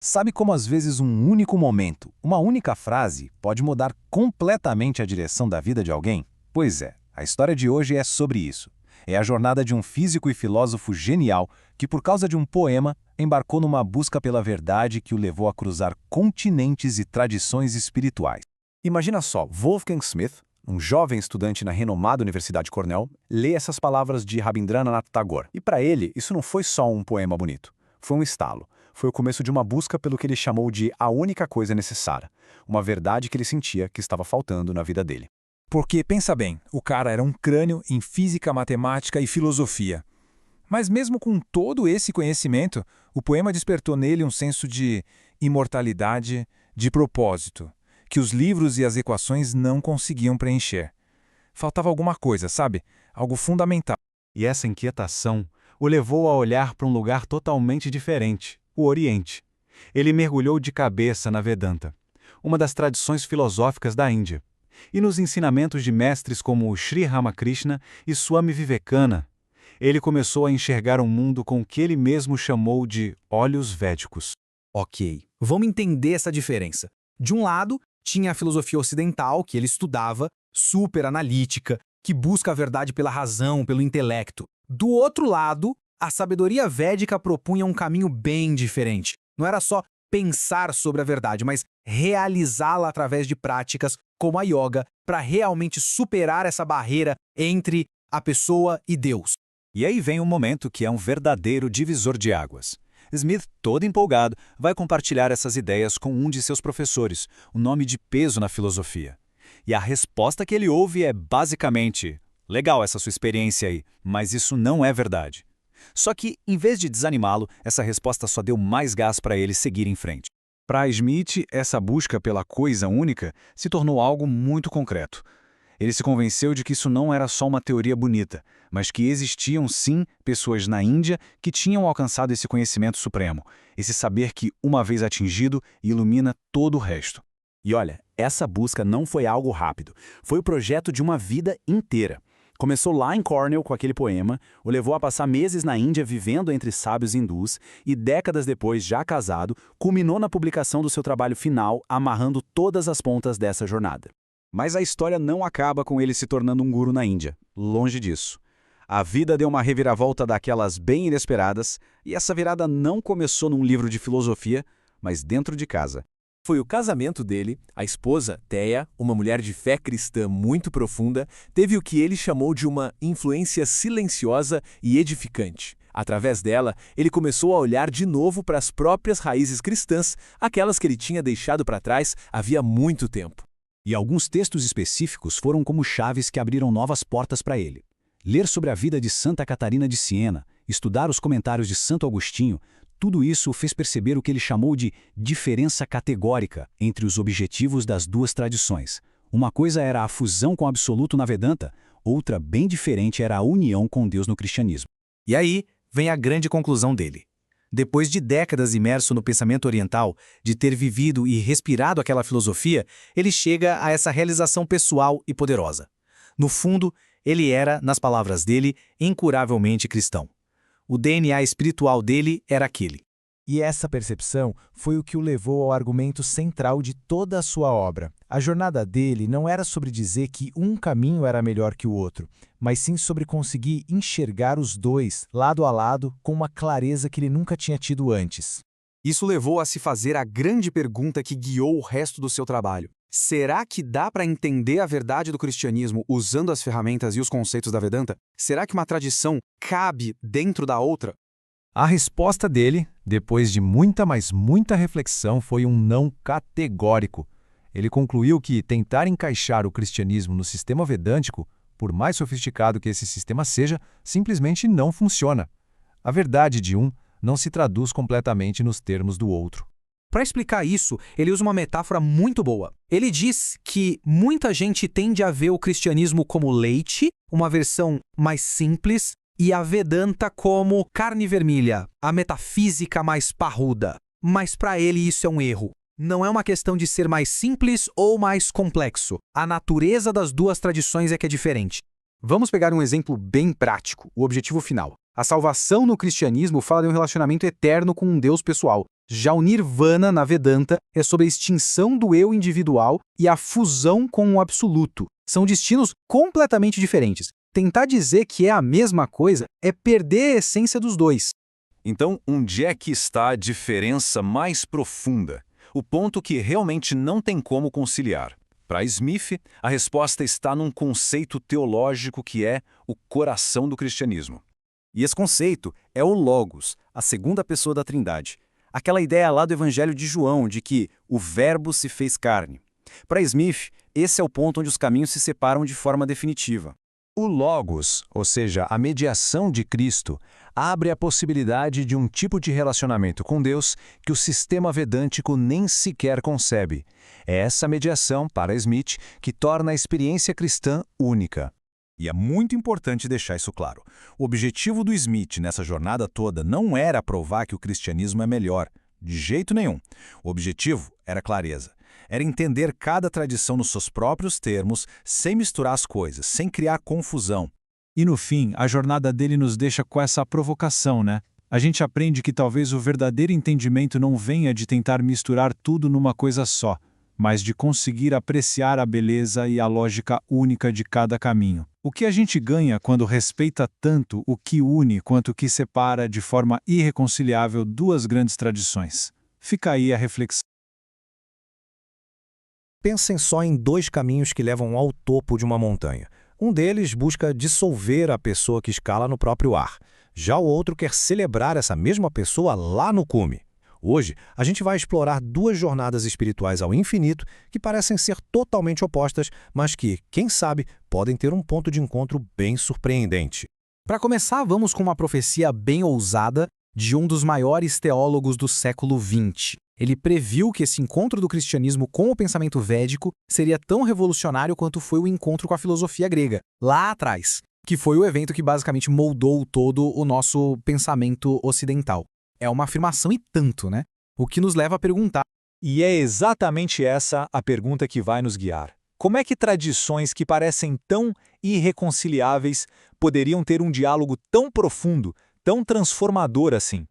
Sabe como às vezes um único momento, uma única frase, pode mudar completamente a direção da vida de alguém? Pois é, a história de hoje é sobre isso. É a jornada de um físico e filósofo genial que, por causa de um poema, embarcou numa busca pela verdade que o levou a cruzar continentes e tradições espirituais. Imagina só, Wolfgang Smith, um jovem estudante na renomada Universidade Cornell, lê essas palavras de Rabindranath Tagore. E para ele, isso não foi só um poema bonito. Foi um estalo. Foi o começo de uma busca pelo que ele chamou de a única coisa necessária. Uma verdade que ele sentia que estava faltando na vida dele. Porque, pensa bem, o cara era um crânio em física, matemática e filosofia. Mas mesmo com todo esse conhecimento, o poema despertou nele um senso de imortalidade, de propósito, que os livros e as equações não conseguiam preencher. Faltava alguma coisa, sabe? Algo fundamental. E essa inquietação o levou a olhar para um lugar totalmente diferente, o Oriente. Ele mergulhou de cabeça na Vedanta, uma das tradições filosóficas da Índia, e nos ensinamentos de mestres como Sri Ramakrishna e Swami Vivekananda. Ele começou a enxergar um mundo com o que ele mesmo chamou de olhos védicos. Ok, vamos entender essa diferença. De um lado, tinha a filosofia ocidental, que ele estudava, super analítica, que busca a verdade pela razão, pelo intelecto. Do outro lado, a sabedoria védica propunha um caminho bem diferente. Não era só pensar sobre a verdade, mas realizá-la através de práticas como a yoga, para realmente superar essa barreira entre a pessoa e Deus. E aí vem um momento que é um verdadeiro divisor de águas. Smith, todo empolgado, vai compartilhar essas ideias com um de seus professores, um nome de peso na filosofia. E a resposta que ele ouve é basicamente: legal essa sua experiência aí, mas isso não é verdade. Só que, em vez de desanimá-lo, essa resposta só deu mais gás para ele seguir em frente. Para Smith, essa busca pela coisa única se tornou algo muito concreto. Ele se convenceu de que isso não era só uma teoria bonita, mas que existiam sim pessoas na Índia que tinham alcançado esse conhecimento supremo, esse saber que, uma vez atingido, ilumina todo o resto. E olha, essa busca não foi algo rápido, foi o projeto de uma vida inteira. Começou lá em Cornell com aquele poema, o levou a passar meses na Índia vivendo entre sábios hindus e décadas depois, já casado, culminou na publicação do seu trabalho final, amarrando todas as pontas dessa jornada. Mas a história não acaba com ele se tornando um guru na Índia, longe disso. A vida deu uma reviravolta daquelas bem inesperadas, e essa virada não começou num livro de filosofia, mas dentro de casa. Foi o casamento dele, a esposa, Thea, uma mulher de fé cristã muito profunda, teve o que ele chamou de uma influência silenciosa e edificante. Através dela, ele começou a olhar de novo para as próprias raízes cristãs, aquelas que ele tinha deixado para trás havia muito tempo. E alguns textos específicos foram como chaves que abriram novas portas para ele. Ler sobre a vida de Santa Catarina de Siena, estudar os comentários de Santo Agostinho, tudo isso o fez perceber o que ele chamou de diferença categórica entre os objetivos das duas tradições. Uma coisa era a fusão com o absoluto na Vedanta, outra bem diferente era a união com Deus no cristianismo. E aí vem a grande conclusão dele. Depois de décadas imerso no pensamento oriental, de ter vivido e respirado aquela filosofia, ele chega a essa realização pessoal e poderosa. No fundo, ele era, nas palavras dele, incuravelmente cristão. O DNA espiritual dele era aquele. E essa percepção foi o que o levou ao argumento central de toda a sua obra. A jornada dele não era sobre dizer que um caminho era melhor que o outro, mas sim sobre conseguir enxergar os dois, lado a lado, com uma clareza que ele nunca tinha tido antes. Isso levou a se fazer a grande pergunta que guiou o resto do seu trabalho. Será que dá para entender a verdade do cristianismo usando as ferramentas e os conceitos da Vedanta? Será que uma tradição cabe dentro da outra? A resposta dele, depois de muita, mas muita reflexão, foi um não categórico. Ele concluiu que tentar encaixar o cristianismo no sistema vedântico, por mais sofisticado que esse sistema seja, simplesmente não funciona. A verdade de um não se traduz completamente nos termos do outro. Para explicar isso, ele usa uma metáfora muito boa. Ele diz que muita gente tende a ver o cristianismo como leite, uma versão mais simples, e a Vedanta como carne vermelha, a metafísica mais parruda. Mas para ele isso é um erro. Não é uma questão de ser mais simples ou mais complexo. A natureza das duas tradições é que é diferente. Vamos pegar um exemplo bem prático, o objetivo final. A salvação no cristianismo fala de um relacionamento eterno com um Deus pessoal. Já o Nirvana, na Vedanta, é sobre a extinção do eu individual e a fusão com o absoluto. São destinos completamente diferentes. Tentar dizer que é a mesma coisa é perder a essência dos dois. Então, onde é que está a diferença mais profunda? O ponto que realmente não tem como conciliar. Para Smith, a resposta está num conceito teológico que é o coração do cristianismo. E esse conceito é o Logos, a segunda pessoa da Trindade. Aquela ideia lá do Evangelho de João, de que o Verbo se fez carne. Para Smith, esse é o ponto onde os caminhos se separam de forma definitiva. O Logos, ou seja, a mediação de Cristo, abre a possibilidade de um tipo de relacionamento com Deus que o sistema vedântico nem sequer concebe. É essa mediação, para Smith, que torna a experiência cristã única. E é muito importante deixar isso claro. O objetivo do Smith nessa jornada toda não era provar que o cristianismo é melhor, de jeito nenhum. O objetivo era clareza. Era entender cada tradição nos seus próprios termos, sem misturar as coisas, sem criar confusão. E no fim, a jornada dele nos deixa com essa provocação, né? A gente aprende que talvez o verdadeiro entendimento não venha de tentar misturar tudo numa coisa só, mas de conseguir apreciar a beleza e a lógica única de cada caminho. O que a gente ganha quando respeita tanto o que une quanto o que separa de forma irreconciliável duas grandes tradições? Fica aí a reflexão. Pensem só em dois caminhos que levam ao topo de uma montanha. Um deles busca dissolver a pessoa que escala no próprio ar. Já o outro quer celebrar essa mesma pessoa lá no cume. Hoje, a gente vai explorar duas jornadas espirituais ao infinito que parecem ser totalmente opostas, mas que, quem sabe, podem ter um ponto de encontro bem surpreendente. Para começar, vamos com uma profecia bem ousada de um dos maiores teólogos do século XX. Ele previu que esse encontro do cristianismo com o pensamento védico seria tão revolucionário quanto foi o encontro com a filosofia grega, lá atrás, que foi o evento que basicamente moldou todo o nosso pensamento ocidental. É uma afirmação e tanto, né? O que nos leva a perguntar. E é exatamente essa a pergunta que vai nos guiar. Como é que tradições que parecem tão irreconciliáveis poderiam ter um diálogo tão profundo, tão transformador assim?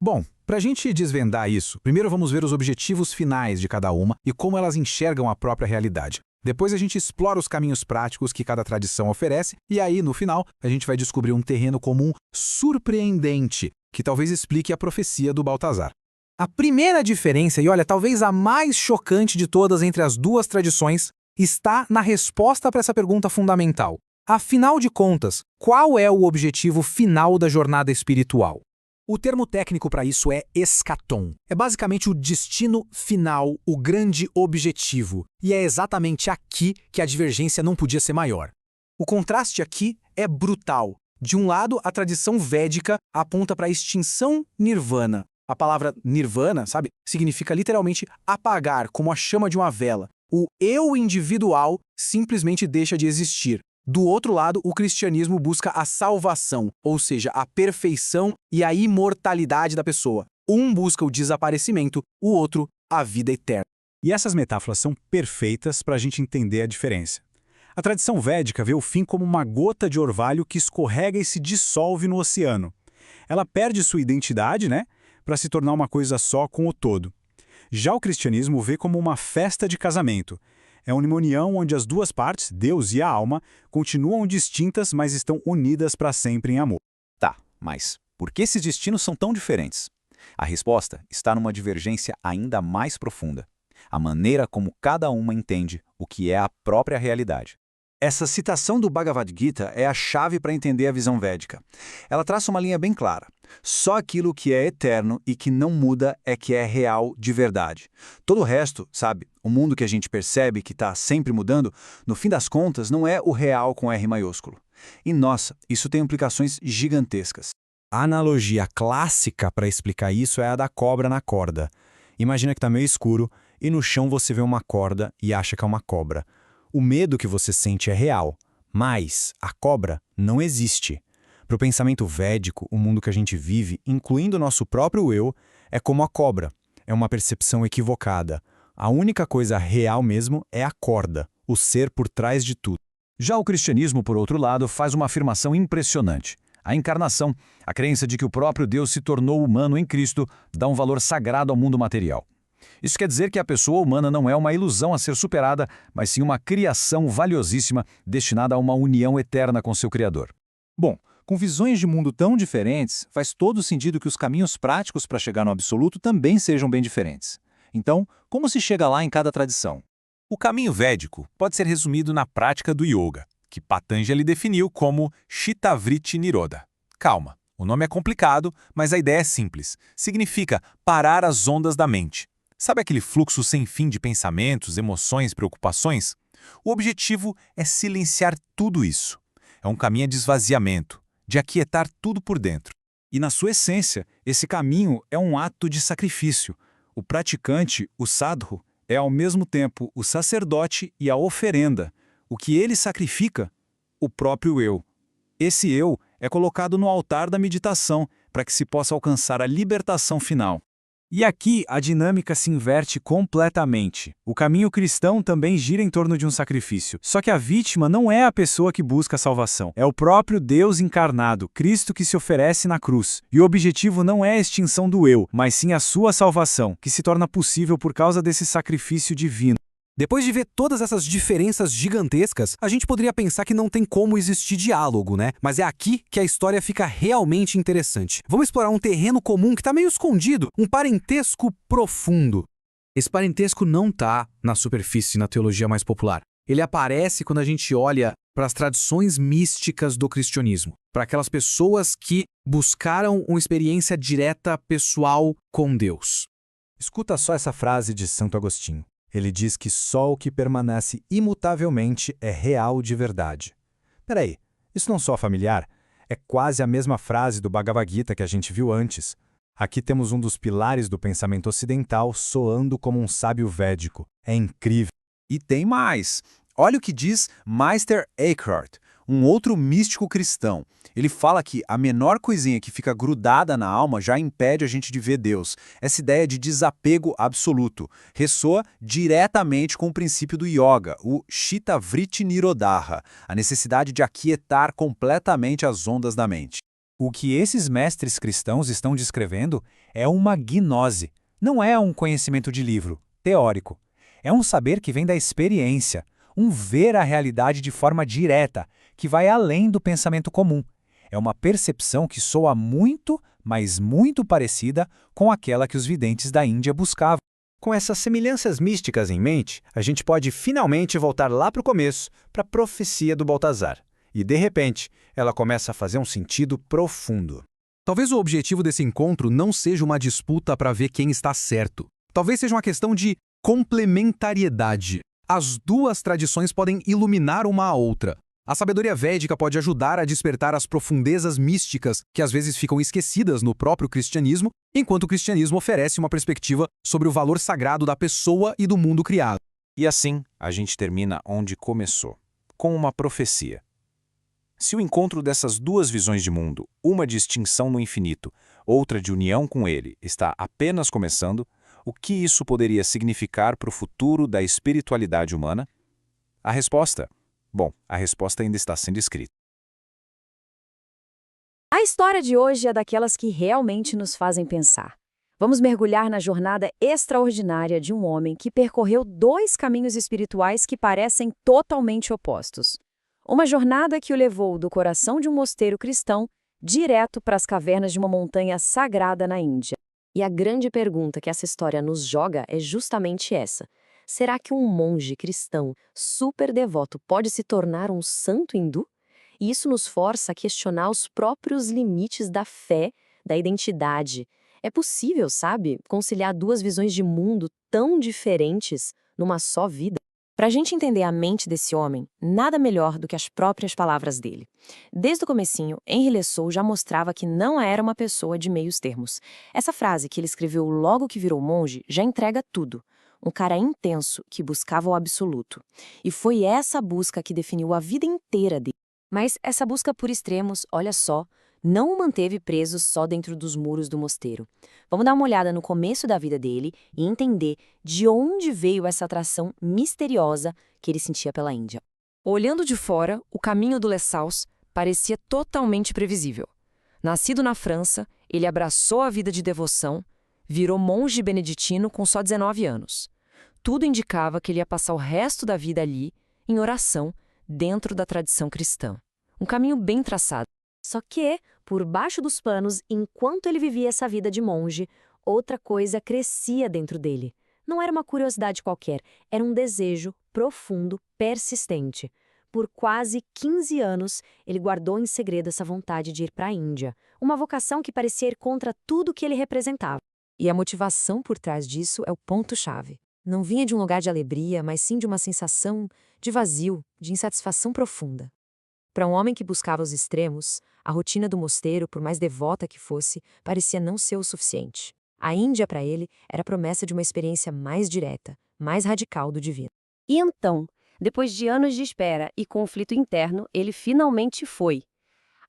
Bom, para a gente desvendar isso, primeiro vamos ver os objetivos finais de cada uma e como elas enxergam a própria realidade. Depois a gente explora os caminhos práticos que cada tradição oferece e aí, no final, a gente vai descobrir um terreno comum surpreendente que talvez explique a profecia do Baltazar. A primeira diferença, e olha, talvez a mais chocante de todas entre as duas tradições, está na resposta para essa pergunta fundamental. Afinal de contas, qual é o objetivo final da jornada espiritual? O termo técnico para isso é eschaton. É basicamente o destino final, o grande objetivo. E é exatamente aqui que a divergência não podia ser maior. O contraste aqui é brutal. De um lado, a tradição védica aponta para a extinção nirvana. A palavra nirvana, sabe, significa literalmente apagar, como a chama de uma vela. O eu individual simplesmente deixa de existir. Do outro lado, o cristianismo busca a salvação, ou seja, a perfeição e a imortalidade da pessoa. Um busca o desaparecimento, o outro, a vida eterna. E essas metáforas são perfeitas para a gente entender a diferença. A tradição védica vê o fim como uma gota de orvalho que escorrega e se dissolve no oceano. Ela perde sua identidade, para se tornar uma coisa só com o todo. Já o cristianismo vê como uma festa de casamento. É uma união onde as duas partes, Deus e a alma, continuam distintas, mas estão unidas para sempre em amor. Tá, mas por que esses destinos são tão diferentes? A resposta está numa divergência ainda mais profunda. A maneira como cada uma entende o que é a própria realidade. Essa citação do Bhagavad Gita é a chave para entender a visão védica. Ela traça uma linha bem clara. Só aquilo que é eterno e que não muda é que é real de verdade. Todo o resto, sabe, o mundo que a gente percebe que está sempre mudando, no fim das contas não é o real com R maiúsculo. E nossa, isso tem implicações gigantescas. A analogia clássica para explicar isso é a da cobra na corda. Imagina que está meio escuro e no chão você vê uma corda e acha que é uma cobra. O medo que você sente é real, mas a cobra não existe. Para o pensamento védico, o mundo que a gente vive, incluindo o nosso próprio eu, é como a cobra. É uma percepção equivocada. A única coisa real mesmo é a corda, o ser por trás de tudo. Já o cristianismo, por outro lado, faz uma afirmação impressionante. A encarnação, a crença de que o próprio Deus se tornou humano em Cristo, dá um valor sagrado ao mundo material. Isso quer dizer que a pessoa humana não é uma ilusão a ser superada, mas sim uma criação valiosíssima destinada a uma união eterna com seu Criador. Bom, com visões de mundo tão diferentes, faz todo sentido que os caminhos práticos para chegar no absoluto também sejam bem diferentes. Então, como se chega lá em cada tradição? O caminho védico pode ser resumido na prática do yoga, que Patanjali definiu como Chittavriti Nirodha. Calma, o nome é complicado, mas a ideia é simples. Significa parar as ondas da mente. Sabe aquele fluxo sem fim de pensamentos, emoções, preocupações? O objetivo é silenciar tudo isso. É um caminho de esvaziamento, de aquietar tudo por dentro. E na sua essência, esse caminho é um ato de sacrifício. O praticante, o sadhu, é ao mesmo tempo o sacerdote e a oferenda. O que ele sacrifica? O próprio eu. Esse eu é colocado no altar da meditação para que se possa alcançar a libertação final. E aqui a dinâmica se inverte completamente. O caminho cristão também gira em torno de um sacrifício. Só que a vítima não é a pessoa que busca a salvação. É o próprio Deus encarnado, Cristo que se oferece na cruz. E o objetivo não é a extinção do eu, mas sim a sua salvação, que se torna possível por causa desse sacrifício divino. Depois de ver todas essas diferenças gigantescas, a gente poderia pensar que não tem como existir diálogo, né? Mas é aqui que a história fica realmente interessante. Vamos explorar um terreno comum que está meio escondido, um parentesco profundo. Esse parentesco não está na superfície na teologia mais popular. Ele aparece quando a gente olha para as tradições místicas do cristianismo, para aquelas pessoas que buscaram uma experiência direta, pessoal com Deus. Escuta só essa frase de Santo Agostinho. Ele diz que só o que permanece imutavelmente é real de verdade. Peraí, isso não soa familiar? É quase a mesma frase do Bhagavad Gita que a gente viu antes. Aqui temos um dos pilares do pensamento ocidental soando como um sábio védico. É incrível. E tem mais. Olha o que diz Meister Eckhart, um outro místico cristão. Ele fala que a menor coisinha que fica grudada na alma já impede a gente de ver Deus. Essa ideia de desapego absoluto ressoa diretamente com o princípio do yoga, o Chittavriti Nirodha, a necessidade de aquietar completamente as ondas da mente. O que esses mestres cristãos estão descrevendo é uma gnose. Não é um conhecimento de livro, teórico. É um saber que vem da experiência, um ver a realidade de forma direta, que vai além do pensamento comum. É uma percepção que soa muito, mas muito parecida com aquela que os videntes da Índia buscavam. Com essas semelhanças místicas em mente, a gente pode finalmente voltar lá para o começo, para a profecia do Baltazar. E, de repente, ela começa a fazer um sentido profundo. Talvez o objetivo desse encontro não seja uma disputa para ver quem está certo. Talvez seja uma questão de complementariedade. As duas tradições podem iluminar uma a outra. A sabedoria védica pode ajudar a despertar as profundezas místicas que às vezes ficam esquecidas no próprio cristianismo, enquanto o cristianismo oferece uma perspectiva sobre o valor sagrado da pessoa e do mundo criado. E assim, a gente termina onde começou, com uma profecia. Se o encontro dessas duas visões de mundo, uma de extinção no infinito, outra de união com ele, está apenas começando, o que isso poderia significar para o futuro da espiritualidade humana? A resposta? Bom, a resposta ainda está sendo escrita. A história de hoje é daquelas que realmente nos fazem pensar. Vamos mergulhar na jornada extraordinária de um homem que percorreu dois caminhos espirituais que parecem totalmente opostos. Uma jornada que o levou do coração de um mosteiro cristão direto para as cavernas de uma montanha sagrada na Índia. E a grande pergunta que essa história nos joga é justamente essa. Será que um monge cristão super devoto pode se tornar um santo hindu? E isso nos força a questionar os próprios limites da fé, da identidade. É possível, sabe, conciliar duas visões de mundo tão diferentes numa só vida? Para a gente entender a mente desse homem, nada melhor do que as próprias palavras dele. Desde o comecinho, Henri Lessou já mostrava que não era uma pessoa de meios termos. Essa frase que ele escreveu logo que virou monge já entrega tudo. Um cara intenso que buscava o absoluto. E foi essa busca que definiu a vida inteira dele. Mas essa busca por extremos, olha só, não o manteve preso só dentro dos muros do mosteiro. Vamos dar uma olhada no começo da vida dele e entender de onde veio essa atração misteriosa que ele sentia pela Índia. Olhando de fora, o caminho do Lessals parecia totalmente previsível. Nascido na França, ele abraçou a vida de devoção, virou monge beneditino com só 19 anos. Tudo indicava que ele ia passar o resto da vida ali, em oração, dentro da tradição cristã. Um caminho bem traçado. Só que, por baixo dos panos, enquanto ele vivia essa vida de monge, outra coisa crescia dentro dele. Não era uma curiosidade qualquer, era um desejo profundo, persistente. Por quase 15 anos, ele guardou em segredo essa vontade de ir para a Índia, uma vocação que parecia ir contra tudo que ele representava. E a motivação por trás disso é o ponto-chave. Não vinha de um lugar de alegria, mas sim de uma sensação de vazio, de insatisfação profunda. Para um homem que buscava os extremos, a rotina do mosteiro, por mais devota que fosse, parecia não ser o suficiente. A Índia, para ele, era a promessa de uma experiência mais direta, mais radical do divino. E então, depois de anos de espera e conflito interno, ele finalmente foi.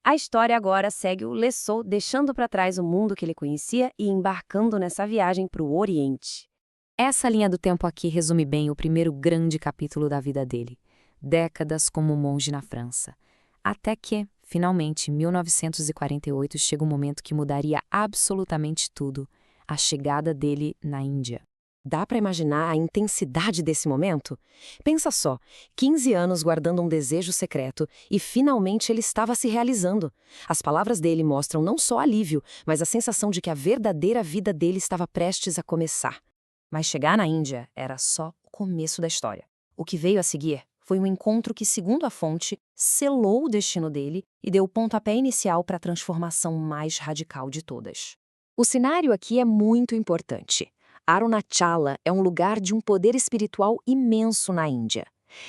A história agora segue o Lessou deixando para trás o mundo que ele conhecia e embarcando nessa viagem para o Oriente. Essa linha do tempo aqui resume bem o primeiro grande capítulo da vida dele. Décadas como monge na França. Até que, finalmente, em 1948, chega um momento que mudaria absolutamente tudo. A chegada dele na Índia. Dá para imaginar a intensidade desse momento? Pensa só, 15 anos guardando um desejo secreto e finalmente ele estava se realizando. As palavras dele mostram não só alívio, mas a sensação de que a verdadeira vida dele estava prestes a começar. Mas chegar na Índia era só o começo da história. O que veio a seguir foi um encontro que, segundo a fonte, selou o destino dele e deu o pontapé inicial para a transformação mais radical de todas. O cenário aqui é muito importante. Arunachala é um lugar de um poder espiritual imenso na Índia.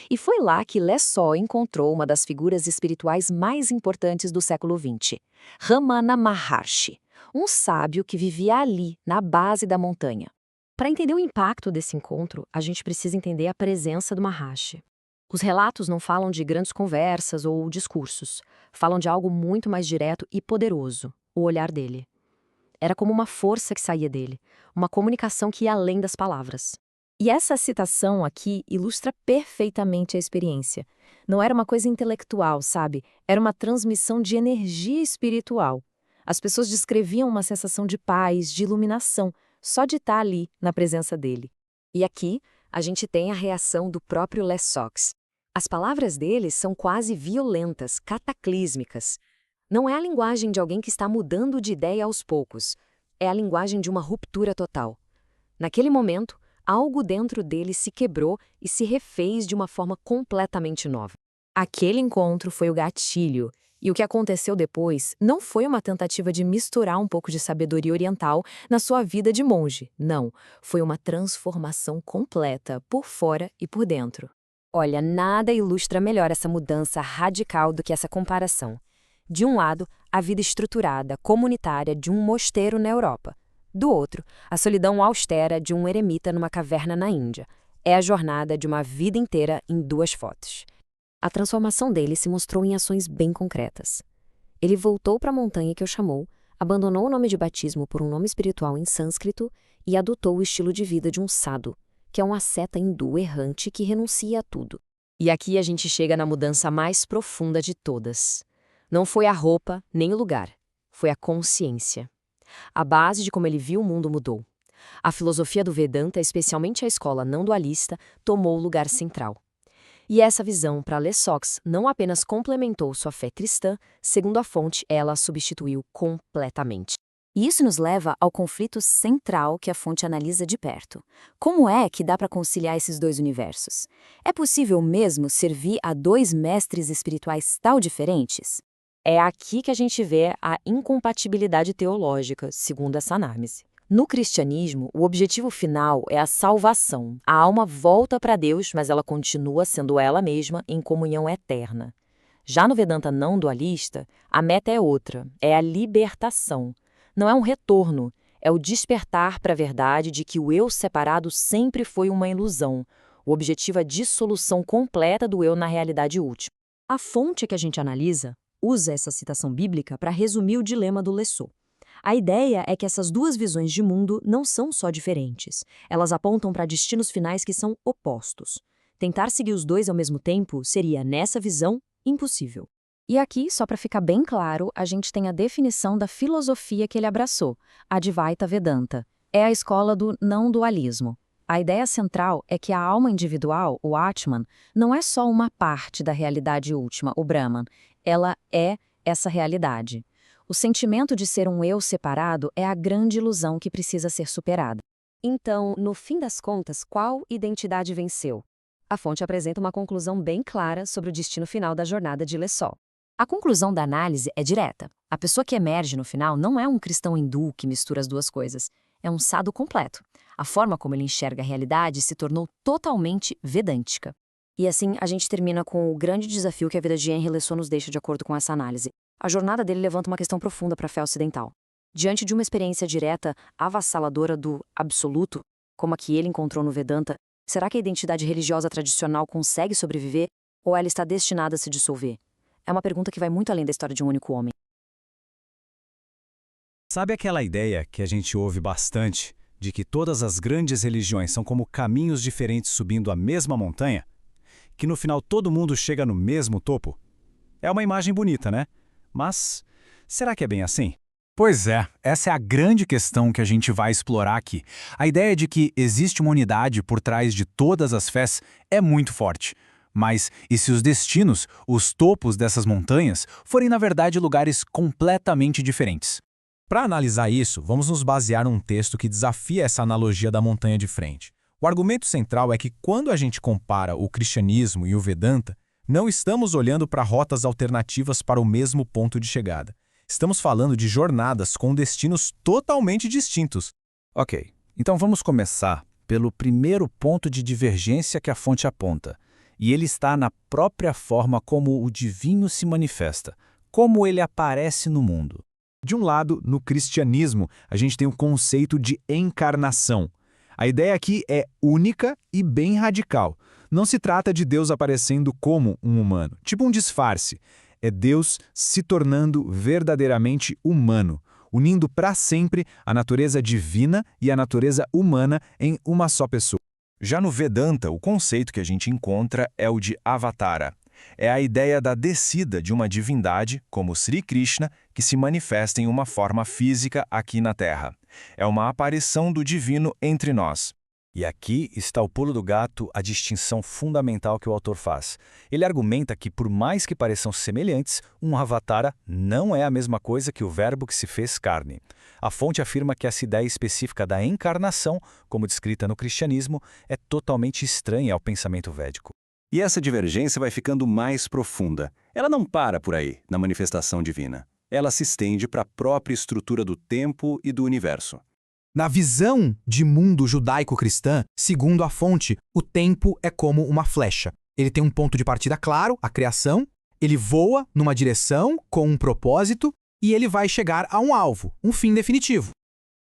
E foi lá que Lessó encontrou uma das figuras espirituais mais importantes do século XX, Ramana Maharshi, um sábio que vivia ali, na base da montanha. Para entender o impacto desse encontro, a gente precisa entender a presença do Maharshi. Os relatos não falam de grandes conversas ou discursos, falam de algo muito mais direto e poderoso, o olhar dele. Era como uma força que saía dele, uma comunicação que ia além das palavras. E essa citação aqui ilustra perfeitamente a experiência. Não era uma coisa intelectual, sabe? Era uma transmissão de energia espiritual. As pessoas descreviam uma sensação de paz, de iluminação, só de estar ali, na presença dele. E aqui, a gente tem a reação do próprio Lessox. As palavras dele são quase violentas, cataclísmicas. Não é a linguagem de alguém que está mudando de ideia aos poucos. É a linguagem de uma ruptura total. Naquele momento, algo dentro dele se quebrou e se refez de uma forma completamente nova. Aquele encontro foi o gatilho, e o que aconteceu depois não foi uma tentativa de misturar um pouco de sabedoria oriental na sua vida de monge. Não, foi uma transformação completa, por fora e por dentro. Olha, nada ilustra melhor essa mudança radical do que essa comparação. De um lado, a vida estruturada, comunitária de um mosteiro na Europa. Do outro, a solidão austera de um eremita numa caverna na Índia. É a jornada de uma vida inteira em 2 fotos. A transformação dele se mostrou em ações bem concretas. Ele voltou para a montanha que o chamou, abandonou o nome de batismo por um nome espiritual em sânscrito e adotou o estilo de vida de um sadhu, que é um asceta hindu errante que renuncia a tudo. E aqui a gente chega na mudança mais profunda de todas. Não foi a roupa nem o lugar, foi a consciência. A base de como ele viu o mundo mudou. A filosofia do Vedanta, especialmente a escola não dualista, tomou o lugar central. E essa visão para Lessox não apenas complementou sua fé cristã, segundo a fonte, ela a substituiu completamente. E isso nos leva ao conflito central que a fonte analisa de perto. Como é que dá para conciliar esses 2 universos? É possível mesmo servir a 2 mestres espirituais tão diferentes? É aqui que a gente vê a incompatibilidade teológica, segundo essa análise. No cristianismo, o objetivo final é a salvação. A alma volta para Deus, mas ela continua sendo ela mesma em comunhão eterna. Já no Vedanta não dualista, a meta é outra, é a libertação. Não é um retorno, é o despertar para a verdade de que o eu separado sempre foi uma ilusão. O objetivo é a dissolução completa do eu na realidade última. A fonte que a gente analisa usa essa citação bíblica para resumir o dilema do Lessó. A ideia é que essas 2 visões de mundo não são só diferentes. Elas apontam para destinos finais que são opostos. Tentar seguir os 2 ao mesmo tempo seria, nessa visão, impossível. E aqui, só para ficar bem claro, a gente tem a definição da filosofia que ele abraçou, a Advaita Vedanta. É a escola do não dualismo. A ideia central é que a alma individual, o Atman, não é só uma parte da realidade última, o Brahman. Ela é essa realidade. O sentimento de ser um eu separado é a grande ilusão que precisa ser superada. Então, no fim das contas, qual identidade venceu? A fonte apresenta uma conclusão bem clara sobre o destino final da jornada de Lessol. A conclusão da análise é direta. A pessoa que emerge no final não é um cristão hindu que mistura as duas coisas. É um sadhu completo. A forma como ele enxerga a realidade se tornou totalmente vedântica. E assim, a gente termina com o grande desafio que a vida de Henry Lessol nos deixa de acordo com essa análise. A jornada dele levanta uma questão profunda para a fé ocidental. Diante de uma experiência direta, avassaladora do absoluto, como a que ele encontrou no Vedanta, será que a identidade religiosa tradicional consegue sobreviver ou ela está destinada a se dissolver? É uma pergunta que vai muito além da história de um único homem. Sabe aquela ideia que a gente ouve bastante, de que todas as grandes religiões são como caminhos diferentes subindo a mesma montanha? Que no final todo mundo chega no mesmo topo? É uma imagem bonita, né? Mas será que é bem assim? Pois é, essa é a grande questão que a gente vai explorar aqui. A ideia de que existe uma unidade por trás de todas as fés é muito forte. Mas e se os destinos, os topos dessas montanhas, forem na verdade lugares completamente diferentes? Para analisar isso, vamos nos basear num texto que desafia essa analogia da montanha de frente. O argumento central é que quando a gente compara o cristianismo e o Vedanta, não estamos olhando para rotas alternativas para o mesmo ponto de chegada. Estamos falando de jornadas com destinos totalmente distintos. Ok, então vamos começar pelo primeiro ponto de divergência que a fonte aponta. E ele está na própria forma como o divino se manifesta, como ele aparece no mundo. De um lado, no cristianismo, a gente tem o conceito de encarnação. A ideia aqui é única e bem radical. Não se trata de Deus aparecendo como um humano, tipo um disfarce. É Deus se tornando verdadeiramente humano, unindo para sempre a natureza divina e a natureza humana em uma só pessoa. Já no Vedanta, o conceito que a gente encontra é o de avatara. É a ideia da descida de uma divindade, como Sri Krishna, que se manifesta em uma forma física aqui na Terra. É uma aparição do divino entre nós. E aqui está o pulo do gato, a distinção fundamental que o autor faz. Ele argumenta que, por mais que pareçam semelhantes, um avatara não é a mesma coisa que o verbo que se fez carne. A fonte afirma que essa ideia específica da encarnação, como descrita no cristianismo, é totalmente estranha ao pensamento védico. E essa divergência vai ficando mais profunda. Ela não para por aí, na manifestação divina. Ela se estende para a própria estrutura do tempo e do universo. Na visão de mundo judaico-cristã, segundo a fonte, o tempo é como uma flecha. Ele tem um ponto de partida claro, a criação, ele voa numa direção com um propósito e ele vai chegar a um alvo, um fim definitivo.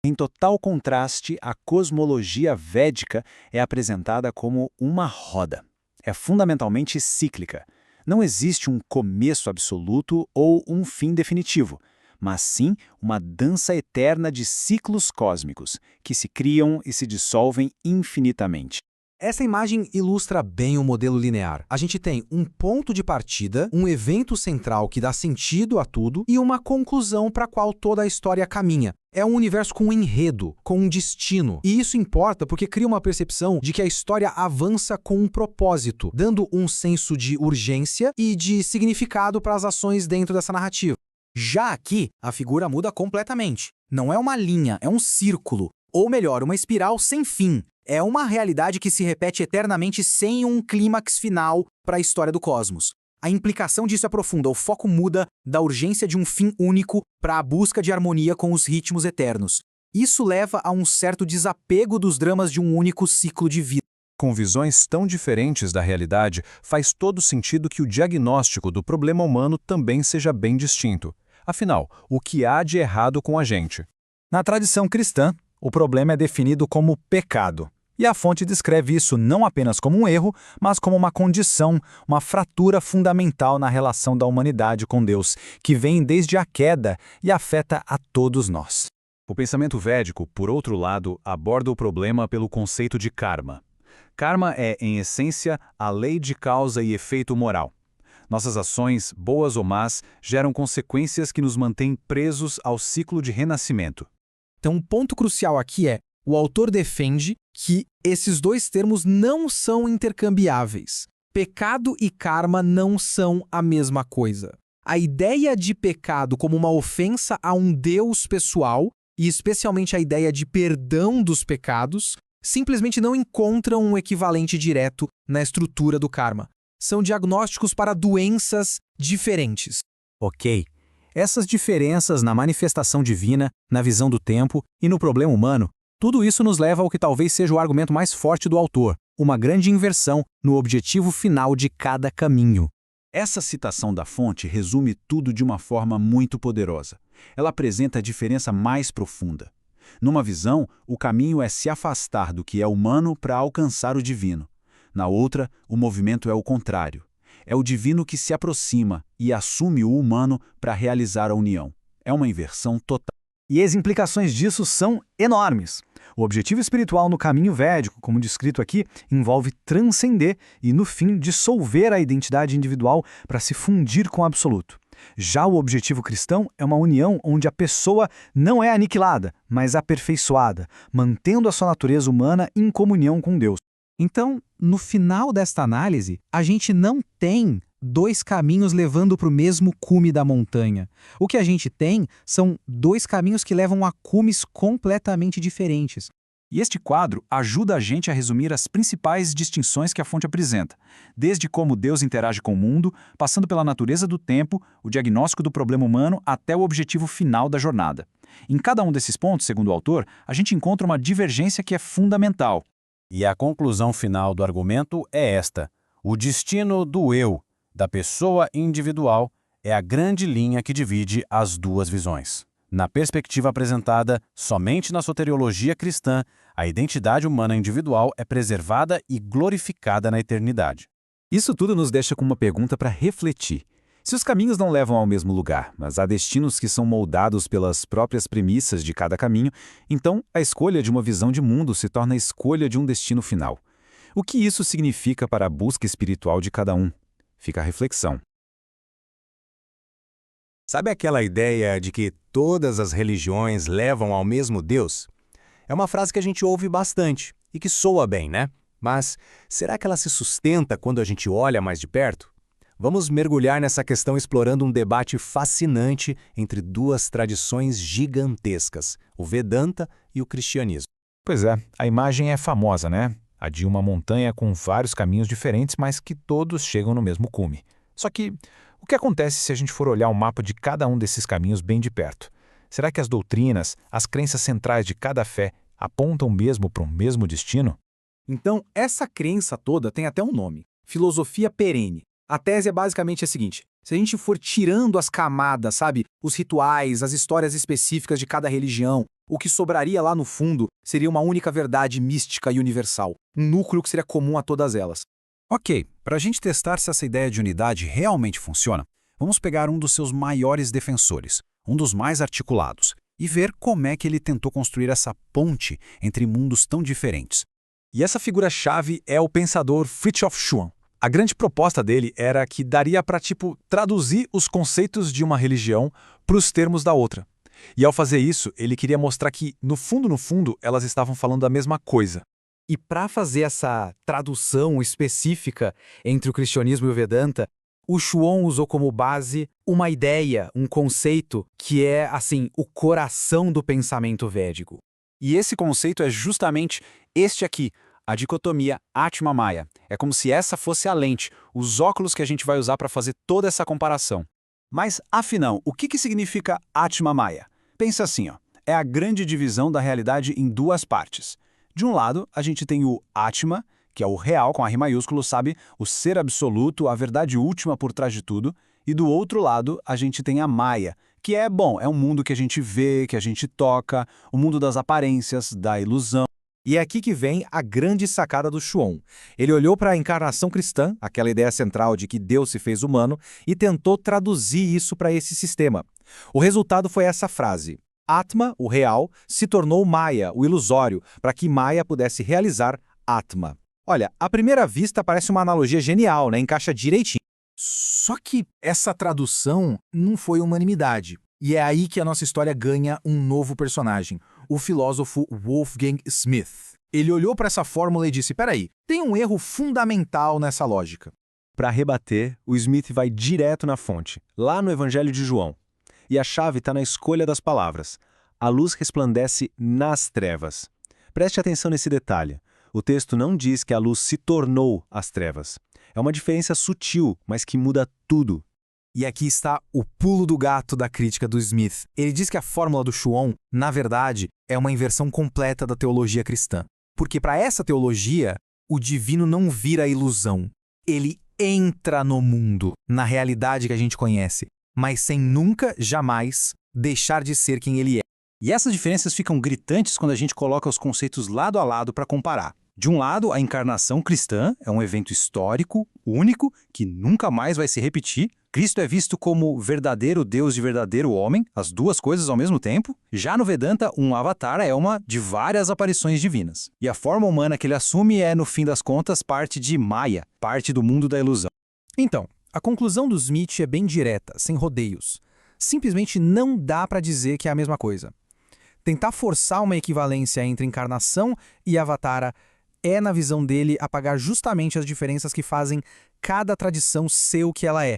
Em total contraste, a cosmologia védica é apresentada como uma roda. É fundamentalmente cíclica. Não existe um começo absoluto ou um fim definitivo, mas sim uma dança eterna de ciclos cósmicos, que se criam e se dissolvem infinitamente. Essa imagem ilustra bem o modelo linear. A gente tem um ponto de partida, um evento central que dá sentido a tudo e uma conclusão para a qual toda a história caminha. É um universo com um enredo, com um destino. E isso importa porque cria uma percepção de que a história avança com um propósito, dando um senso de urgência e de significado para as ações dentro dessa narrativa. Já aqui, a figura muda completamente. Não é uma linha, é um círculo. Ou melhor, uma espiral sem fim. É uma realidade que se repete eternamente sem um clímax final para a história do cosmos. A implicação disso é profunda, o foco muda da urgência de um fim único para a busca de harmonia com os ritmos eternos. Isso leva a um certo desapego dos dramas de um único ciclo de vida. Com visões tão diferentes da realidade, faz todo sentido que o diagnóstico do problema humano também seja bem distinto. Afinal, o que há de errado com a gente? Na tradição cristã, o problema é definido como pecado. E a fonte descreve isso não apenas como um erro, mas como uma condição, uma fratura fundamental na relação da humanidade com Deus, que vem desde a queda e afeta a todos nós. O pensamento védico, por outro lado, aborda o problema pelo conceito de karma. Karma é, em essência, a lei de causa e efeito moral. Nossas ações, boas ou más, geram consequências que nos mantêm presos ao ciclo de renascimento. Então, um ponto crucial aqui é: o autor defende que esses dois termos não são intercambiáveis. Pecado e karma não são a mesma coisa. A ideia de pecado como uma ofensa a um Deus pessoal, e especialmente a ideia de perdão dos pecados, simplesmente não encontram um equivalente direto na estrutura do karma. São diagnósticos para doenças diferentes. Ok. Essas diferenças na manifestação divina, na visão do tempo e no problema humano, tudo isso nos leva ao que talvez seja o argumento mais forte do autor, uma grande inversão no objetivo final de cada caminho. Essa citação da fonte resume tudo de uma forma muito poderosa. Ela apresenta a diferença mais profunda. Numa visão, o caminho é se afastar do que é humano para alcançar o divino. Na outra, o movimento é o contrário. É o divino que se aproxima e assume o humano para realizar a união. É uma inversão total. E as implicações disso são enormes. O objetivo espiritual no caminho védico, como descrito aqui, envolve transcender e, no fim, dissolver a identidade individual para se fundir com o absoluto. Já o objetivo cristão é uma união onde a pessoa não é aniquilada, mas aperfeiçoada, mantendo a sua natureza humana em comunhão com Deus. Então, no final desta análise, a gente não tem dois caminhos levando para o mesmo cume da montanha. O que a gente tem são dois caminhos que levam a cumes completamente diferentes. E este quadro ajuda a gente a resumir as principais distinções que a fonte apresenta, desde como Deus interage com o mundo, passando pela natureza do tempo, o diagnóstico do problema humano, até o objetivo final da jornada. Em cada um desses pontos, segundo o autor, a gente encontra uma divergência que é fundamental. E a conclusão final do argumento é esta: o destino do eu, da pessoa individual, é a grande linha que divide as duas visões. Na perspectiva apresentada somente na soteriologia cristã, a identidade humana individual é preservada e glorificada na eternidade. Isso tudo nos deixa com uma pergunta para refletir. Se os caminhos não levam ao mesmo lugar, mas há destinos que são moldados pelas próprias premissas de cada caminho, então a escolha de uma visão de mundo se torna a escolha de um destino final. O que isso significa para a busca espiritual de cada um? Fica a reflexão. Sabe aquela ideia de que todas as religiões levam ao mesmo Deus? É uma frase que a gente ouve bastante e que soa bem, né? Mas será que ela se sustenta quando a gente olha mais de perto? Vamos mergulhar nessa questão explorando um debate fascinante entre duas tradições gigantescas, o Vedanta e o cristianismo. Pois é, a imagem é famosa, né? A de uma montanha com vários caminhos diferentes, mas que todos chegam no mesmo cume. Só que, o que acontece se a gente for olhar o mapa de cada um desses caminhos bem de perto? Será que as doutrinas, as crenças centrais de cada fé, apontam mesmo para um mesmo destino? Então, essa crença toda tem até um nome: filosofia perene. A tese é basicamente a seguinte: se a gente for tirando as camadas, sabe, os rituais, as histórias específicas de cada religião, o que sobraria lá no fundo seria uma única verdade mística e universal, um núcleo que seria comum a todas elas. Ok, para a gente testar se essa ideia de unidade realmente funciona, vamos pegar um dos seus maiores defensores, um dos mais articulados, e ver como é que ele tentou construir essa ponte entre mundos tão diferentes. E essa figura-chave é o pensador Fritjof Schuon. A grande proposta dele era que daria para, traduzir os conceitos de uma religião para os termos da outra. E ao fazer isso, ele queria mostrar que, no fundo, elas estavam falando a mesma coisa. E para fazer essa tradução específica entre o cristianismo e o Vedanta, o Schuon usou como base uma ideia, um conceito que é, assim, o coração do pensamento védico. E esse conceito é justamente este aqui, a dicotomia Atma-Maya. É como se essa fosse a lente, os óculos que a gente vai usar para fazer toda essa comparação. Mas, afinal, o que significa Atma-Maya? Pensa assim, é a grande divisão da realidade em duas partes. De um lado, a gente tem o Atma, que é o real com a R maiúsculo, sabe? O ser absoluto, a verdade última por trás de tudo. E do outro lado, a gente tem a Maya, que é um mundo que a gente vê, que a gente toca, o mundo das aparências, da ilusão. E é aqui que vem a grande sacada do Schuon. Ele olhou para a encarnação cristã, aquela ideia central de que Deus se fez humano, e tentou traduzir isso para esse sistema. O resultado foi essa frase: Atma, o real, se tornou Maya, o ilusório, para que Maya pudesse realizar Atma. Olha, à primeira vista parece uma analogia genial, né? Encaixa direitinho. Só que essa tradução não foi unanimidade. E é aí que a nossa história ganha um novo personagem, o filósofo Wolfgang Smith. Ele olhou para essa fórmula e disse, peraí, tem um erro fundamental nessa lógica. Para rebater, o Smith vai direto na fonte, lá no Evangelho de João. E a chave está na escolha das palavras. A luz resplandece nas trevas. Preste atenção nesse detalhe. O texto não diz que a luz se tornou as trevas. É uma diferença sutil, mas que muda tudo. E aqui está o pulo do gato da crítica do Smith. Ele diz que a fórmula do Schuon, na verdade, é uma inversão completa da teologia cristã. Porque para essa teologia, o divino não vira ilusão. Ele entra no mundo, na realidade que a gente conhece, mas sem nunca, jamais, deixar de ser quem ele é. E essas diferenças ficam gritantes quando a gente coloca os conceitos lado a lado para comparar. De um lado, a encarnação cristã é um evento histórico, único, que nunca mais vai se repetir. Cristo é visto como verdadeiro Deus e verdadeiro homem, as duas coisas ao mesmo tempo. Já no Vedanta, um avatar é uma de várias aparições divinas. E a forma humana que ele assume é, no fim das contas, parte de Maya, parte do mundo da ilusão. Então, a conclusão do Smith é bem direta, sem rodeios. Simplesmente não dá para dizer que é a mesma coisa. Tentar forçar uma equivalência entre encarnação e avatara é, na visão dele, apagar justamente as diferenças que fazem cada tradição ser o que ela é.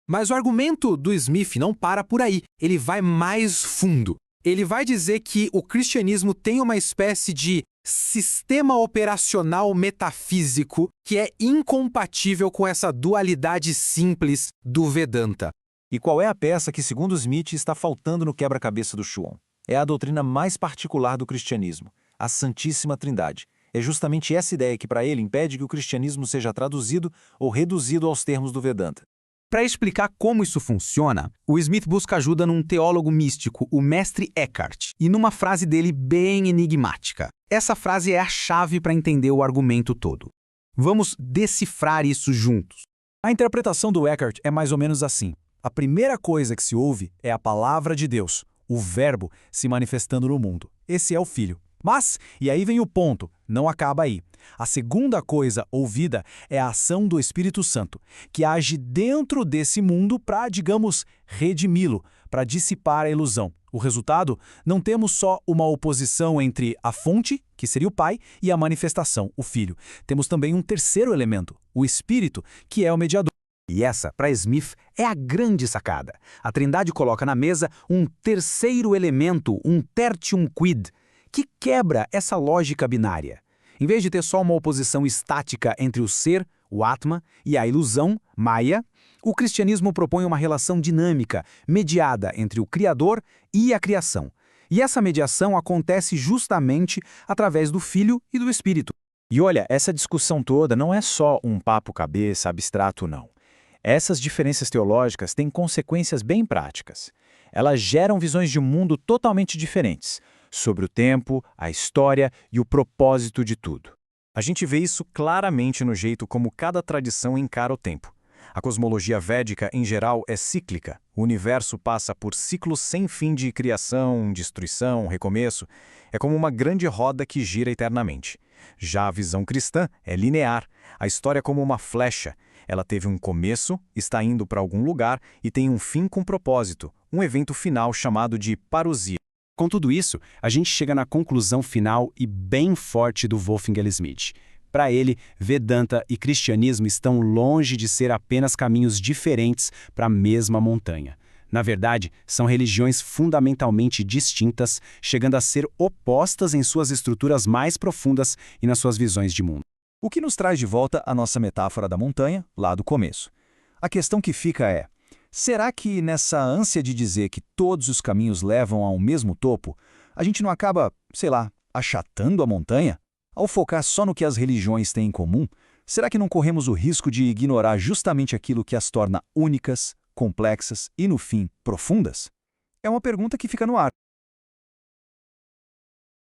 Mas o argumento do Smith não para por aí. Ele vai mais fundo. Ele vai dizer que o cristianismo tem uma espécie de sistema operacional metafísico que é incompatível com essa dualidade simples do Vedanta. E qual é a peça que, segundo Smith, está faltando no quebra-cabeça do Schuon? É a doutrina mais particular do cristianismo, a Santíssima Trindade. É justamente essa ideia que, para ele, impede que o cristianismo seja traduzido ou reduzido aos termos do Vedanta. Para explicar como isso funciona, o Smith busca ajuda num teólogo místico, o mestre Eckhart, e numa frase dele bem enigmática. Essa frase é a chave para entender o argumento todo. Vamos decifrar isso juntos. A interpretação do Eckhart é mais ou menos assim. A primeira coisa que se ouve é a palavra de Deus, o Verbo se manifestando no mundo. Esse é o Filho. Mas, e aí vem o ponto, não acaba aí. A segunda coisa ouvida é a ação do Espírito Santo, que age dentro desse mundo para, digamos, redimi-lo, para dissipar a ilusão. O resultado, não temos só uma oposição entre a fonte, que seria o Pai, e a manifestação, o Filho. Temos também um terceiro elemento, o Espírito, que é o mediador. E essa, para Smith, é a grande sacada. A Trindade coloca na mesa um terceiro elemento, um tertium quid, que quebra essa lógica binária. Em vez de ter só uma oposição estática entre o ser, o Atma, e a ilusão, Maya, o cristianismo propõe uma relação dinâmica, mediada entre o Criador e a criação. E essa mediação acontece justamente através do Filho e do Espírito. E olha, essa discussão toda não é só um papo-cabeça abstrato, não. Essas diferenças teológicas têm consequências bem práticas. Elas geram visões de mundo totalmente diferentes, sobre o tempo, a história e o propósito de tudo. A gente vê isso claramente no jeito como cada tradição encara o tempo. A cosmologia védica, em geral, é cíclica. O universo passa por ciclos sem fim de criação, destruição, recomeço. É como uma grande roda que gira eternamente. Já a visão cristã é linear. A história é como uma flecha. Ela teve um começo, está indo para algum lugar e tem um fim com propósito, um evento final chamado de parousia. Com tudo isso, a gente chega na conclusão final e bem forte do Wolfgang Smith. Para ele, Vedanta e cristianismo estão longe de ser apenas caminhos diferentes para a mesma montanha. Na verdade, são religiões fundamentalmente distintas, chegando a ser opostas em suas estruturas mais profundas e nas suas visões de mundo. O que nos traz de volta a nossa metáfora da montanha, lá do começo. A questão que fica é: será que nessa ânsia de dizer que todos os caminhos levam ao mesmo topo, a gente não acaba, sei lá, achatando a montanha? Ao focar só no que as religiões têm em comum, será que não corremos o risco de ignorar justamente aquilo que as torna únicas, complexas e, no fim, profundas? É uma pergunta que fica no ar.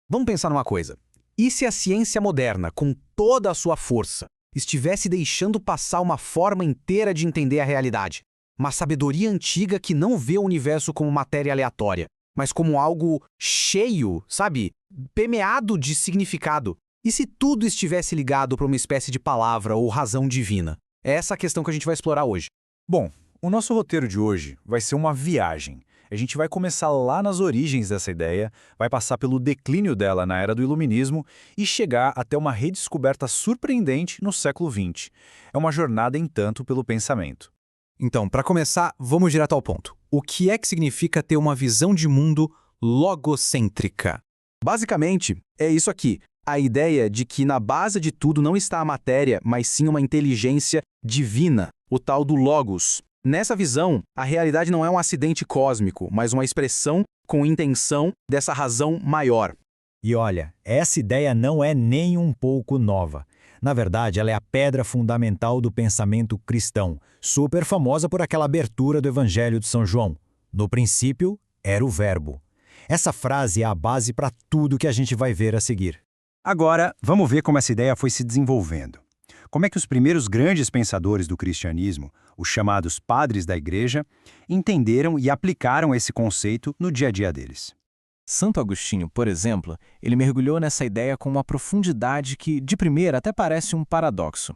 Vamos pensar numa coisa. E se a ciência moderna, com toda a sua força, estivesse deixando passar uma forma inteira de entender a realidade? Uma sabedoria antiga que não vê o universo como matéria aleatória, mas como algo cheio, sabe? Permeado de significado. E se tudo estivesse ligado para uma espécie de palavra ou razão divina? É essa a questão que a gente vai explorar hoje. Bom, o nosso roteiro de hoje vai ser uma viagem. A gente vai começar lá nas origens dessa ideia, vai passar pelo declínio dela na era do Iluminismo e chegar até uma redescoberta surpreendente no século XX. É uma jornada, entanto, pelo pensamento. Então, para começar, vamos direto ao ponto. O que é que significa ter uma visão de mundo logocêntrica? Basicamente, é isso aqui. A ideia de que na base de tudo não está a matéria, mas sim uma inteligência divina, o tal do Logos. Nessa visão, a realidade não é um acidente cósmico, mas uma expressão com intenção dessa razão maior. E olha, essa ideia não é nem um pouco nova. Na verdade, ela é a pedra fundamental do pensamento cristão, super famosa por aquela abertura do Evangelho de São João. No princípio, era o Verbo. Essa frase é a base para tudo que a gente vai ver a seguir. Agora, vamos ver como essa ideia foi se desenvolvendo. Como é que os primeiros grandes pensadores do cristianismo, os chamados padres da igreja, entenderam e aplicaram esse conceito no dia a dia deles. Santo Agostinho, por exemplo, ele mergulhou nessa ideia com uma profundidade que, de primeira, até parece um paradoxo.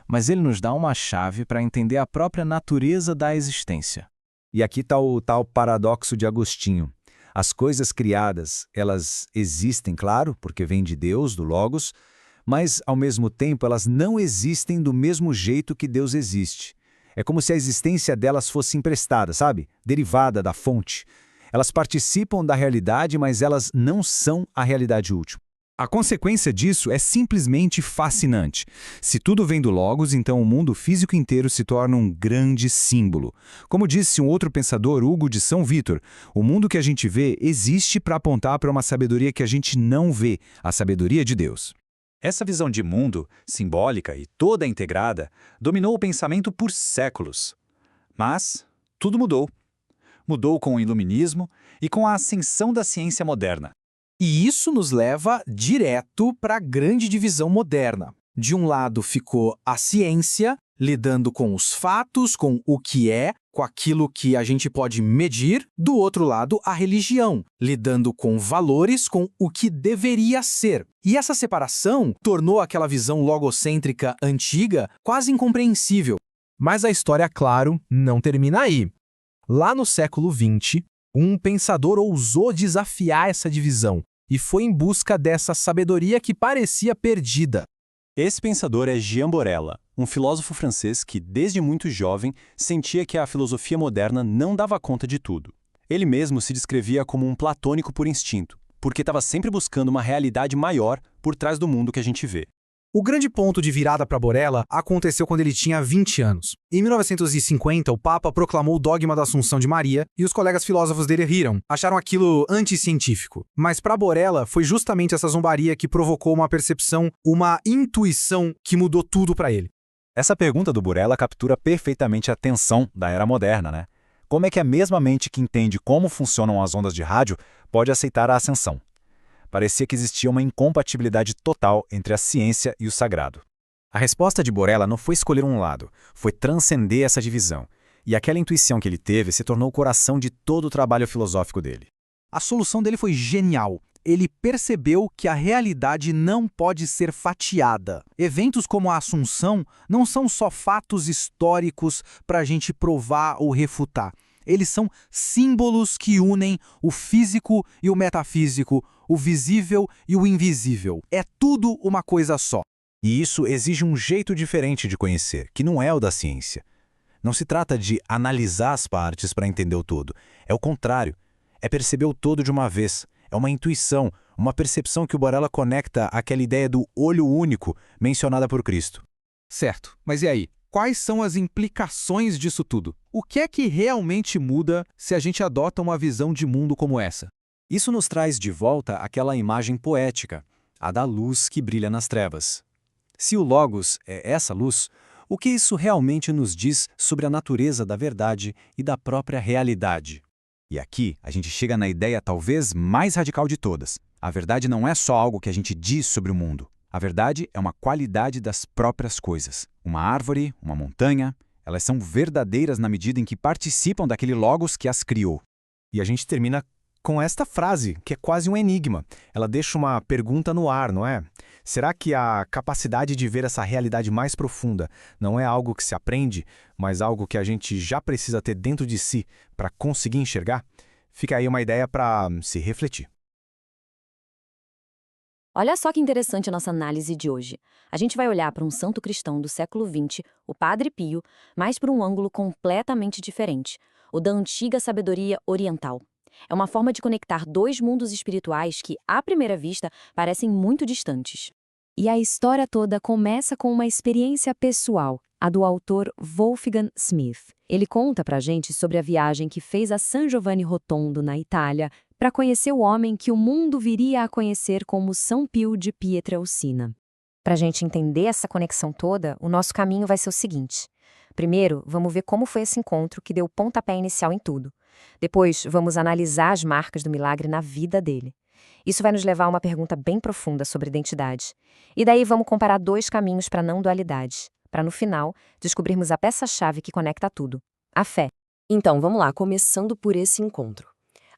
Mas ele nos dá uma chave para entender a própria natureza da existência. E aqui está o tal paradoxo de Agostinho. As coisas criadas, elas existem, claro, porque vêm de Deus, do Logos, mas, ao mesmo tempo, elas não existem do mesmo jeito que Deus existe. É como se a existência delas fosse emprestada, sabe? Derivada da fonte. Elas participam da realidade, mas elas não são a realidade última. A consequência disso é simplesmente fascinante. Se tudo vem do Logos, então o mundo físico inteiro se torna um grande símbolo. Como disse um outro pensador, Hugo de São Vítor, o mundo que a gente vê existe para apontar para uma sabedoria que a gente não vê, a sabedoria de Deus. Essa visão de mundo, simbólica e toda integrada, dominou o pensamento por séculos. Mas tudo mudou. Mudou com o Iluminismo e com a ascensão da ciência moderna. E isso nos leva direto para a grande divisão moderna. De um lado ficou a ciência, lidando com os fatos, com o que é, com aquilo que a gente pode medir. Do outro lado, a religião, lidando com valores, com o que deveria ser. E essa separação tornou aquela visão logocêntrica antiga quase incompreensível. Mas a história, claro, não termina aí. Lá no século XX, um pensador ousou desafiar essa divisão e foi em busca dessa sabedoria que parecia perdida. Esse pensador é Jean Borella, um filósofo francês que, desde muito jovem, sentia que a filosofia moderna não dava conta de tudo. Ele mesmo se descrevia como um platônico por instinto, porque estava sempre buscando uma realidade maior por trás do mundo que a gente vê. O grande ponto de virada para Borella aconteceu quando ele tinha 20 anos. Em 1950, o Papa proclamou o dogma da Assunção de Maria e os colegas filósofos dele riram, acharam aquilo anticientífico. Mas para Borella, foi justamente essa zombaria que provocou uma percepção, uma intuição que mudou tudo para ele. Essa pergunta do Borella captura perfeitamente a tensão da era moderna, né? Como é que a mesma mente que entende como funcionam as ondas de rádio pode aceitar a ascensão? Parecia que existia uma incompatibilidade total entre a ciência e o sagrado. A resposta de Borella não foi escolher um lado, foi transcender essa divisão. E aquela intuição que ele teve se tornou o coração de todo o trabalho filosófico dele. A solução dele foi genial. Ele percebeu que a realidade não pode ser fatiada. Eventos como a Assunção não são só fatos históricos para a gente provar ou refutar. Eles são símbolos que unem o físico e o metafísico, o visível e o invisível. É tudo uma coisa só. E isso exige um jeito diferente de conhecer, que não é o da ciência. Não se trata de analisar as partes para entender o todo. É o contrário. É perceber o todo de uma vez. É uma intuição, uma percepção que o Borella conecta àquela ideia do olho único mencionada por Cristo. Certo, mas e aí? Quais são as implicações disso tudo? O que é que realmente muda se a gente adota uma visão de mundo como essa? Isso nos traz de volta aquela imagem poética, a da luz que brilha nas trevas. Se o Logos é essa luz, o que isso realmente nos diz sobre a natureza da verdade e da própria realidade? E aqui a gente chega na ideia talvez mais radical de todas. A verdade não é só algo que a gente diz sobre o mundo. A verdade é uma qualidade das próprias coisas. Uma árvore, uma montanha, elas são verdadeiras na medida em que participam daquele Logos que as criou. E a gente termina com esta frase, que é quase um enigma. Ela deixa uma pergunta no ar, não é? Será que a capacidade de ver essa realidade mais profunda não é algo que se aprende, mas algo que a gente já precisa ter dentro de si para conseguir enxergar? Fica aí uma ideia para se refletir. Olha só que interessante a nossa análise de hoje. A gente vai olhar para um santo cristão do século XX, o Padre Pio, mas por um ângulo completamente diferente, o da antiga sabedoria oriental. É uma forma de conectar dois mundos espirituais que, à primeira vista, parecem muito distantes. E a história toda começa com uma experiência pessoal, a do autor Wolfgang Smith. Ele conta pra gente sobre a viagem que fez a San Giovanni Rotondo, na Itália, para conhecer o homem que o mundo viria a conhecer como São Pio de Pietrelcina. Para a gente entender essa conexão toda, o nosso caminho vai ser o seguinte. Primeiro, vamos ver como foi esse encontro que deu o pontapé inicial em tudo. Depois, vamos analisar as marcas do milagre na vida dele. Isso vai nos levar a uma pergunta bem profunda sobre identidade. E daí vamos comparar dois caminhos para a não-dualidade, para no final descobrirmos a peça-chave que conecta tudo, a fé. Então, vamos lá, começando por esse encontro.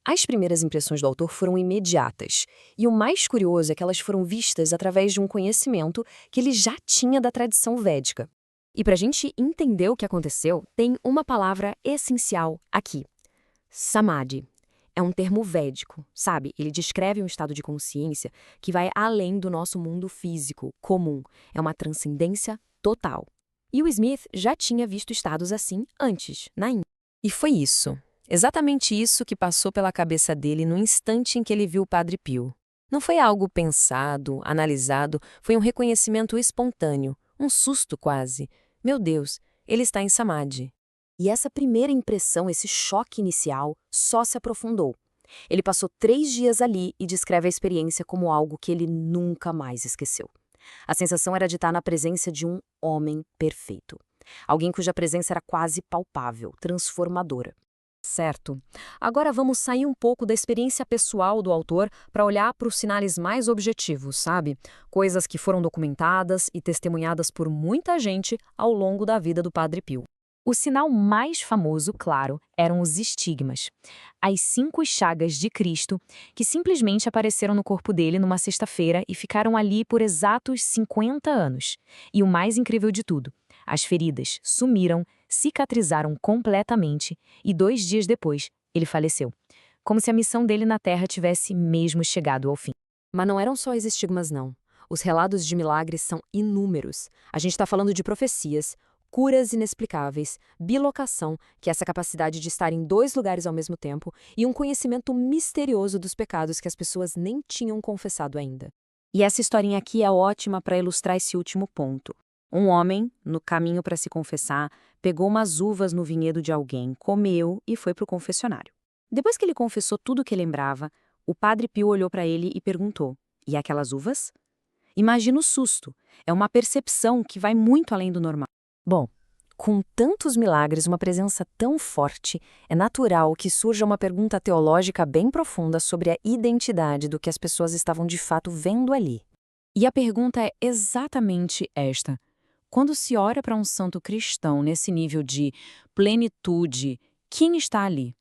As primeiras impressões do autor foram imediatas, e o mais curioso é que elas foram vistas através de um conhecimento que ele já tinha da tradição védica. E para a gente entender o que aconteceu, tem uma palavra essencial aqui: samadhi. É um termo védico, sabe? Ele descreve um estado de consciência que vai além do nosso mundo físico, comum. É uma transcendência total. E o Smith já tinha visto estados assim antes, na Índia. E foi isso, exatamente isso que passou pela cabeça dele no instante em que ele viu o Padre Pio. Não foi algo pensado, analisado, foi um reconhecimento espontâneo, um susto quase. Meu Deus, ele está em Samadhi. E essa primeira impressão, esse choque inicial, só se aprofundou. Ele passou 3 dias ali e descreve a experiência como algo que ele nunca mais esqueceu. A sensação era de estar na presença de um homem perfeito. Alguém cuja presença era quase palpável, transformadora. Certo. Agora vamos sair um pouco da experiência pessoal do autor para olhar para os sinais mais objetivos, sabe? Coisas que foram documentadas e testemunhadas por muita gente ao longo da vida do Padre Pio. O sinal mais famoso, claro, eram os estigmas. As 5 chagas de Cristo, que simplesmente apareceram no corpo dele numa sexta-feira e ficaram ali por exatos 50 anos. E o mais incrível de tudo, as feridas sumiram, cicatrizaram completamente e 2 dias depois, ele faleceu. Como se a missão dele na Terra tivesse mesmo chegado ao fim. Mas não eram só os estigmas, não. Os relatos de milagres são inúmeros. A gente está falando de profecias, curas inexplicáveis, bilocação, que é essa capacidade de estar em 2 lugares ao mesmo tempo, e um conhecimento misterioso dos pecados que as pessoas nem tinham confessado ainda. E essa historinha aqui é ótima para ilustrar esse último ponto. Um homem, no caminho para se confessar, pegou umas uvas no vinhedo de alguém, comeu e foi para o confessionário. Depois que ele confessou tudo o que lembrava, o Padre Pio olhou para ele e perguntou: "E aquelas uvas?" Imagina o susto. É uma percepção que vai muito além do normal. Bom, com tantos milagres, uma presença tão forte, é natural que surja uma pergunta teológica bem profunda sobre a identidade do que as pessoas estavam de fato vendo ali. E a pergunta é exatamente esta: quando se ora para um santo cristão nesse nível de plenitude, quem está ali?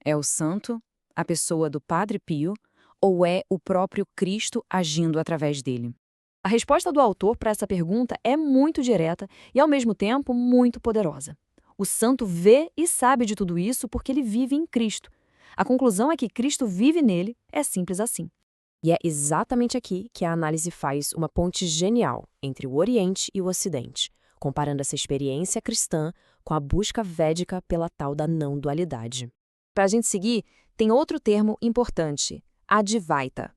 É o santo, a pessoa do Padre Pio, ou é o próprio Cristo agindo através dele? A resposta do autor para essa pergunta é muito direta e, ao mesmo tempo, muito poderosa. O santo vê e sabe de tudo isso porque ele vive em Cristo. A conclusão é que Cristo vive nele, é simples assim. E é exatamente aqui que a análise faz uma ponte genial entre o Oriente e o Ocidente, comparando essa experiência cristã com a busca védica pela tal da não-dualidade. Para a gente seguir, tem outro termo importante, Advaita.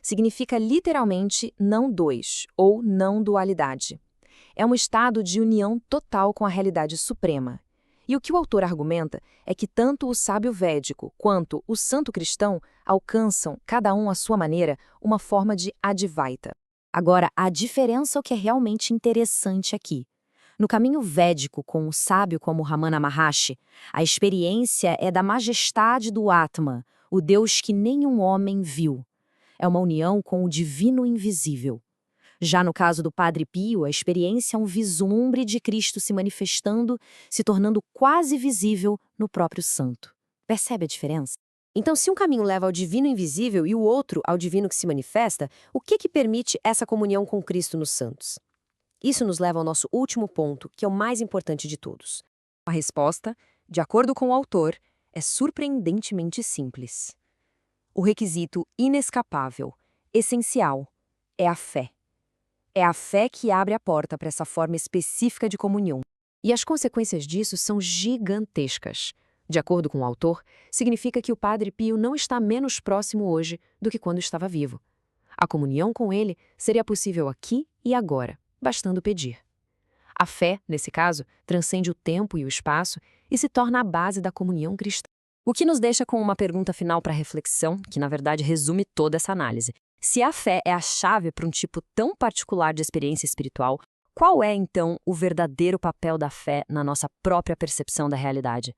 Significa literalmente não dois, ou não dualidade. É um estado de união total com a realidade suprema. E o que o autor argumenta é que tanto o sábio védico quanto o santo cristão alcançam, cada um à sua maneira, uma forma de Advaita. Agora, a diferença é o que é realmente interessante aqui. No caminho védico, com o sábio como Ramana Maharshi, a experiência é da majestade do Atma, o Deus que nenhum homem viu. É uma união com o divino invisível. Já no caso do Padre Pio, a experiência é um vislumbre de Cristo se manifestando, se tornando quase visível no próprio santo. Percebe a diferença? Então, se um caminho leva ao divino invisível e o outro ao divino que se manifesta, o que permite essa comunhão com Cristo nos santos? Isso nos leva ao nosso último ponto, que é o mais importante de todos. A resposta, de acordo com o autor, é surpreendentemente simples. O requisito inescapável, essencial, é a fé. É a fé que abre a porta para essa forma específica de comunhão. E as consequências disso são gigantescas. De acordo com o autor, significa que o Padre Pio não está menos próximo hoje do que quando estava vivo. A comunhão com ele seria possível aqui e agora, bastando pedir. A fé, nesse caso, transcende o tempo e o espaço e se torna a base da comunhão cristã. O que nos deixa com uma pergunta final para reflexão, que na verdade resume toda essa análise. Se a fé é a chave para um tipo tão particular de experiência espiritual, qual é, então, o verdadeiro papel da fé na nossa própria percepção da realidade?